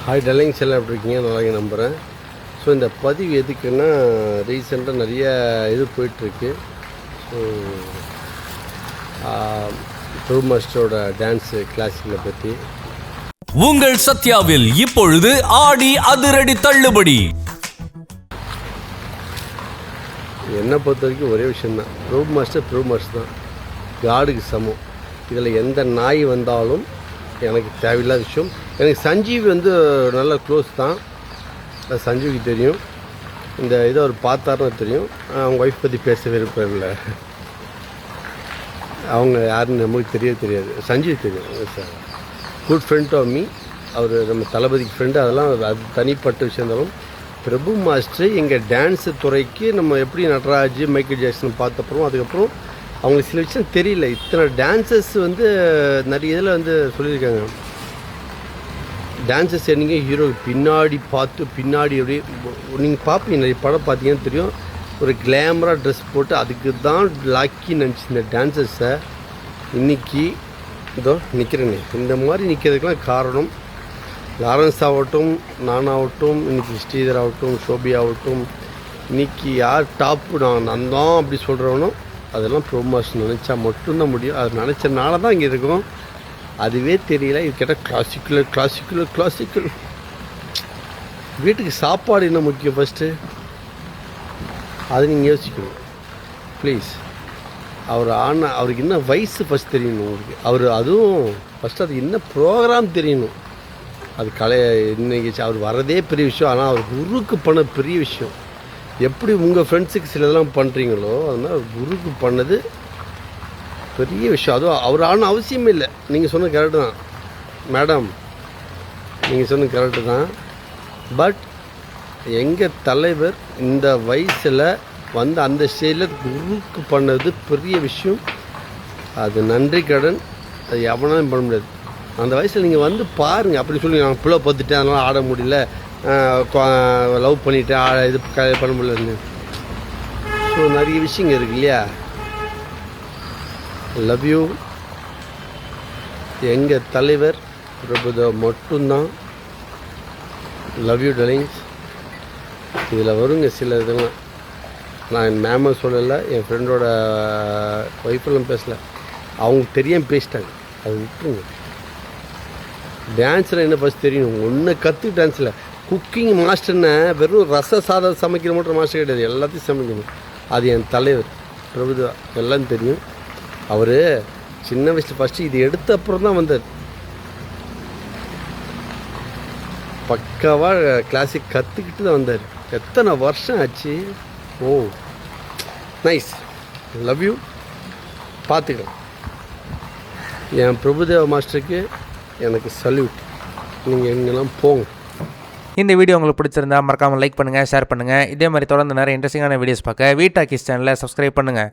Hi டல்லிங்ஸ் எல்லாம் எப்படி இருக்கீங்க? நல்லா நம்புகிறேன். ஸோ இந்த பதிவு எதுக்குன்னா, ரீசெண்டாக நிறைய இது போயிட்டுருக்கு. ஸோ ட்ரூப் மாஸ்டரோட டான்ஸு கிளாஸிக்கில் பற்றி. உங்கள் சத்யாவில் இப்பொழுது ஆடி அதிரடி தள்ளுபடி. என்னை பொறுத்த வரைக்கும் ஒரே விஷயந்தான், ட்ரூப் மாஸ்டர் தான், காடுக்கு சமம். இதில் எந்த நாய் வந்தாலும் எனக்கு தேவையில்லாத விஷயம். எனக்கு சஞ்சீவ் நல்ல க்ளோஸ் தான், சஞ்சீவுக்கு தெரியும். இந்த இதை அவர் பார்த்தாருன்னு தெரியும். அவங்க ஒய்ஃப் பற்றி பேச விருப்பம் இல்லை. அவங்க யாருன்னு நம்மளுக்கு தெரியாது. சஞ்சீவ் தெரியும். Sir good friend of me. அவர் நம்ம தளபதிக்கு ஃப்ரெண்டு. அதெல்லாம் அது தனிப்பட்ட விஷயம் இருந்தாலும், பிரபு மாஸ்டர் எங்கள் டான்ஸு துறைக்கு நம்ம எப்படி நடராஜ் மைக்கேல் ஜாக்சன் பார்த்தப்பறம் அதுக்கப்புறம் அவங்களுக்கு சில விஷயம் தெரியல. இத்தனை டான்சர்ஸ் நிறைய இதில் சொல்லியிருக்காங்க. டான்சர்ஸ் என்னங்க ஹீரோ பின்னாடி அப்படியே நீங்கள் பார்ப்பீங்க. நிறைய படம் பார்த்தீங்கன்னு தெரியும். ஒரு கிளாமராக ட்ரெஸ் போட்டு அதுக்கு தான் லாக்கி நினச்சி இந்த டான்சர்ஸை இன்றைக்கி இதோ நிற்கிறேனே. இந்த மாதிரி நிற்கிறதுக்கெலாம் காரணம் லாரன்ஸ் ஆகட்டும், நானாகட்டும், இன்றைக்கி ஸ்ரீதர் ஆகட்டும், ஷோபி ஆகட்டும், இன்றைக்கி யார் டாப்பு நான் தான் அப்படி சொல்கிறவனும் அதெல்லாம் ப்ரோமோஷன் நினச்சா மட்டும்தான் முடியும். அது நினச்சனால தான் இங்கே இருக்கும். அதுவே தெரியல. இது கேட்டால் கிளாசிக்கல். வீட்டுக்கு சாப்பாடு என்ன முக்கியம் ஃபஸ்ட்டு, அது நீங்கள் யோசிக்கணும் ப்ளீஸ். அவருக்கு என்ன வயசு ஃபஸ்ட் தெரியணும் உங்களுக்கு. அதுவும் ஃபஸ்ட்டு அது என்ன ப்ரோக்ராம் தெரியணும். அது இன்னைக்கு அவர் வரதே பெரிய விஷயம். ஆனால் அவர் குருக்கு பண்ண பெரிய விஷயம். எப்படி உங்கள் ஃப்ரெண்ட்ஸுக்கு சிலதெல்லாம் பண்ணுறீங்களோ, அதனால் குருக்கு பண்ணது பெரிய விஷயம். அதுவும் அவர் ஆன அவசியமே இல்லை. நீங்கள் சொன்னது கரெக்டு தான் மேடம், நீங்கள் சொன்னது கரெக்டு தான். பட் எங்கள் தலைவர் இந்த வயசில் அந்த ஸ்டேஜில் குருக்கு பண்ணது பெரிய விஷயம். அது நன்றி கடன். அது எவனாலும் பண்ண முடியாது. அந்த வயசில் நீங்கள் பாருங்கள். அப்படி சொல்லி நான் பிள்ளை பார்த்துட்டேன் அதனால் ஆட முடியல, லவ் பண்ணிவிட்டேன், இது பண்ண முடியலன்னு. ஸோ நிறைய விஷயங்கள் இருக்குது இல்லையா. Love you. எங்கள் தலைவர் பிரபுதேவா மட்டும்தான். Love you darlings. இதில் வருங்க சில இதெல்லாம் நான் என் மேம சொல்லலை, என் ஃப்ரெண்டோட ஒய்ஃபெல்லாம் பேசலை. அவங்க தெரியாமல் பேசிட்டாங்க. அது விட்டுருங்க. டான்ஸில் என்ன ஃபஸ்ட் தெரியணும். ஒன்று டான்ஸில் குக்கிங் மாஸ்டர்னு வெறும் ரச சாதம் சமைக்கிற மட்டும் மாஸ்டர் கிடையாது, எல்லாத்தையும் சமைக்கணும். அது என் தலைவர் பிரபுதேவா. எல்லாம் தெரியும். அவர் சின்ன வயசில் ஃபஸ்ட்டு இது எடுத்த அப்புறம் தான் வந்தார். பக்காவாக கிளாசிக் கற்றுக்கிட்டு தான் வந்தார். எத்தனை வருஷம் ஆச்சு. ஓ நைஸ். Love you. பார்த்துக்கலாம். என் பிரபுதேவா மாஸ்டருக்கு எனக்கு சல்யூட். நீங்கள் எங்கெல்லாம் போங்க. இந்த வீடியோ உங்களுக்கு பிடிச்சிருந்தா மறக்காமல் லைக் பண்ணுங்கள், ஷேர் பண்ணுங்கள். இதே மாதிரி தொடர்ந்து நிறைய இன்ட்ரெஸ்டிங்கான வீடியோஸ் பார்க்க வீட்டாக்கிஸ் சேனலை சப்ஸ்கிரைப் பண்ணுங்கள்.